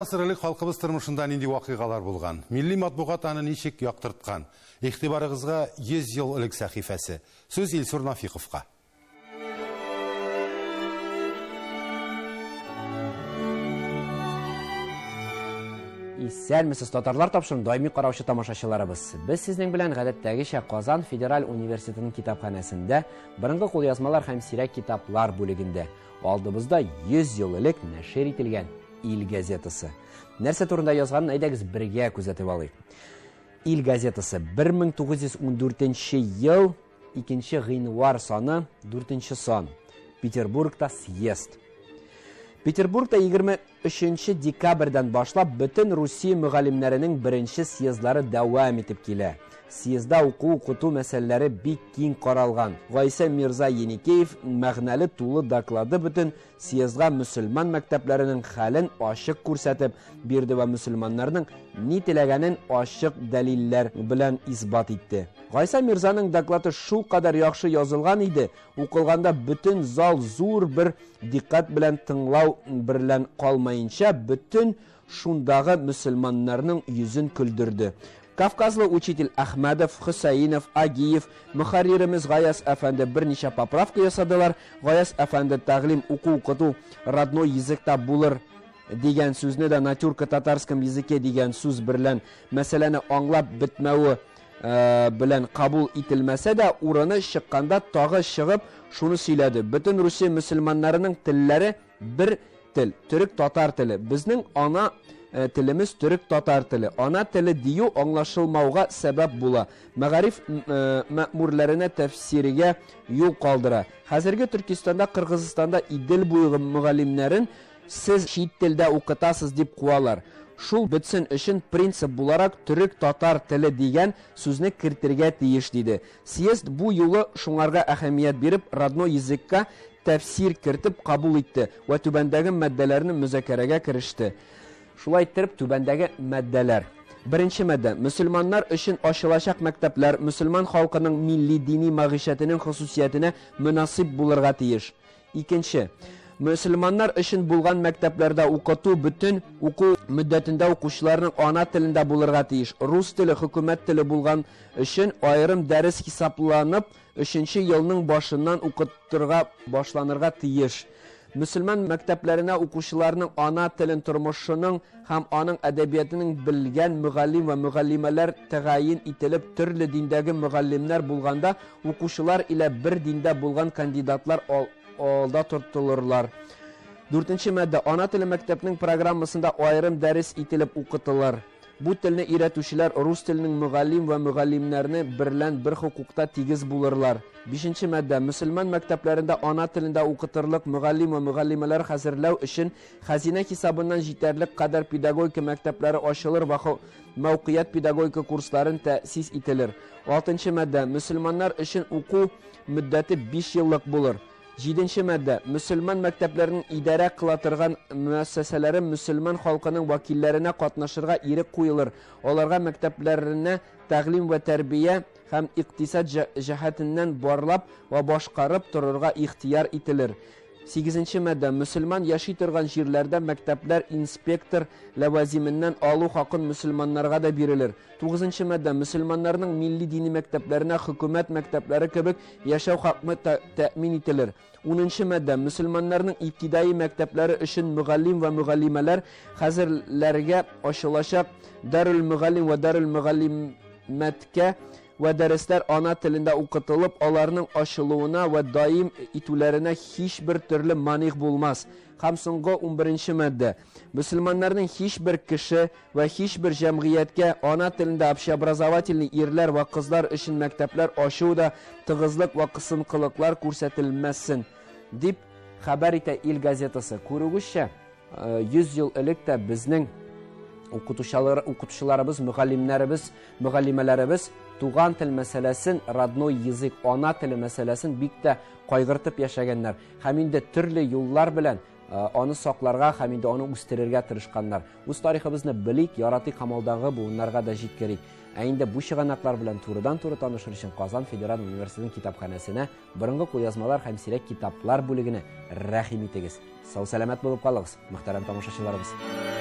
Асырлык халкыбыз тормышында нинди вакыйгалар булган? Милли матбугат аны ничек яктырткан? Игътибарыгызга 100 ел элек сәхифәсе. Сүз Илсур Нафиковка. Исәнмесез, татарлар, тапшырын даими караучы тамашачыларыбыз. Без сезнең белән гадәттәгечә Казан Федераль университетының китапханәсендә борынгы кулъязмалар һәм сирәк китаплар бүлегендә алдыбызда 100 ел элек нәшер ителгән Ил газетасы. Нәрсә турында язганын әйдәгез бергә күзәтеп алыйк. Ил газетасы 1914 ел 2 гыйнвар саны 4 сан. Петербургта съезд. Петербургта 23 декабрьдән башлап бөтен Русия мөгаллимнәренең беренче съездлары дәвам итеп килә. Съездда уку-укыту мәсьәләләре бик киң каралган. Гайса Мирза Еникеев мәгънәле тулы доклады бөтен съездга мөселман мәктәпләренең хәлен ачык күрсәтеп бирде ва мөселманнарның ни теләгәнен ачык дәлилләр белән исбат итте. Гайса Мирзаның доклады шул кадәр яхшы язылган иде, укылганда бөтен зал зур бер диккать белән тыңлау берлән калмаенча бөтен шундагы мөселманнарның йөзен көлдерде. Кавказлы учитель Ахмадов, Хусаинов, Агиев, мөхәррирimiz Гаяз әфәнде берничә поправка ясадылар. Гаяз әфәнде тәгълим уку-укыту родной языкта булыр дигән сүзне дә натюрка татарском языке дигән сүз берлән мәсьәләне аңлап бетмәүе белән кабул ителмәсә дә урыны чыкканда тагы чыгып шуны сөйләде. Бөтен Русия мөселманнарының телләре бер тел, төрек-татар теле. Безнең ана телемез төрек-татар теле. Ана теле дию аңлашылмауга сәбәп була. Мәгариф мәэмурләренә тәфсиригә юл калдыра. Хәзерге Төркистанда, Кыргызстанда Идел буйгы мөгаллимнәрен сез чит телдә укытасыз дип куалар. Шул бетсен өчен принцип буларак төрек-татар теле дигән сүзне кертергә тиеш диде. Съезд бу юлы шуңарга әһәмият биреп, родной языкка тәфсир кертеп кабул итте ва түбәндәге маддәләрне музакәрәгә кереште. Шулай итеп түбәндәге маддәләр. Беренче мадда: мөселманнар өчен ачылачак мәктәпләр мөселман халкының милли дини мәгъишәтенең хусусиятенә мөнасиб булырга тиеш. Икенче: мөселманнар өчен булган мәктәпләрдә укыту бөтен уку мөддәтендә укучыларның ана телендә булырга тиеш. Рус теле хөкүмәт теле булган өчен аерым дәрес хисапланып, 3нче елның башыннан укытырга башланырга тиеш. Мөселман мәктәпләренә укучыларның ана телен тормышының һәм аның әдәбиятының белгән мөгаллим ва мөгаллимәләр тәгаен ителеп, төрле диндәге мөгаллимнәр булганда, укучылар илә бер диндә булган кандидатлар алда тотылырлар. 4нче мадда: ана теле мәктәпнең программасында аерым дәрес ителеп укытылыр. Бу телне өйрәтүчеләр рус теленең мөгаллим ва мөгаллимнәрне берлән бер хукукта тигез булырлар. 5нче мадда: мөселман мәктәпләрендә ана телендә укытырлык мөгаллим ва мөгаллимәләр хәзерләү өчен хәзинә хисабыннан җитәрлек кадәр педагогика мәктәпләре ачылыр ва мавкыять педагогика курсларын тәэсис ителер. 6нче мадда: мөселманнар өчен уку мөддәте 5 еллык булыр. 7нче мадда: мөселман мәктәпләренең идарә кыла торган мөәссәсәләре мөселман халкының вәкилләренә катнашырга ирек куелыр. Аларга мәктәпләренә тәгълим ва тәрбия һәм икътисад җәһәтеннән барлап ва башкарып торырга ихтияр ителер. 8нче мадда: мөселман яши торган җирләрдә мәктәпләр инспектор ләвазименнән алу хакын мөселманнарга да бирелер. 9нче мадда: мөселманнарның милли дини мәктәпләренә хөкүмәт мәктәпләре кебек яшәү хакы тәэмин ителер. 10нче мадда: мөселманнарның ибтидаи мәктәпләре өчен мөгаллим ва мөгаллимәләр хәзерләргә ачылачак Дарул мөгаллим ва Дарул мөгаллимәткә ва дәресләр ана телендә укытылып, аларның ачылуына ва даим итүләренә һичбер төрле маних булмас. Һәм соңгы 11нче мадда: мөселманнарның һичбер кеше ва һичбер җәмгыятькә ана телендә общеобразовательный ирләр ва кызлар өчен мәктәпләр ачуда тыгызлык ва кысынкылыклар күрсәтелмәсен, дип хәбәр итә Ил газетасы. Күрүгезчә, 100 ел элек тә безнең укытучыларыбыз, мөгаллимәләребез туган тел мәсьәләсен, родной язык, ана теле мәсьәләсен бик тә кайгыртып яшәгәннәр. Һәм инде төрле юллар белән аны сакларга һәм инде аны үстерергә тырышканнар. Үз тарихыбызны белик, яратыйк һәм алдагы буыннарга да җиткерик. Ә инде бу чыганаклар белән турыдан-туры танышыр өчен Казан Федераль университетының китапханәсенә, борынгы кулъязмалар һәм сирәк китаплар бүлегенә рәхим итегез. Сау-сәламәт булып калыгыз, мөхтәрәм тамашачыларыбыз.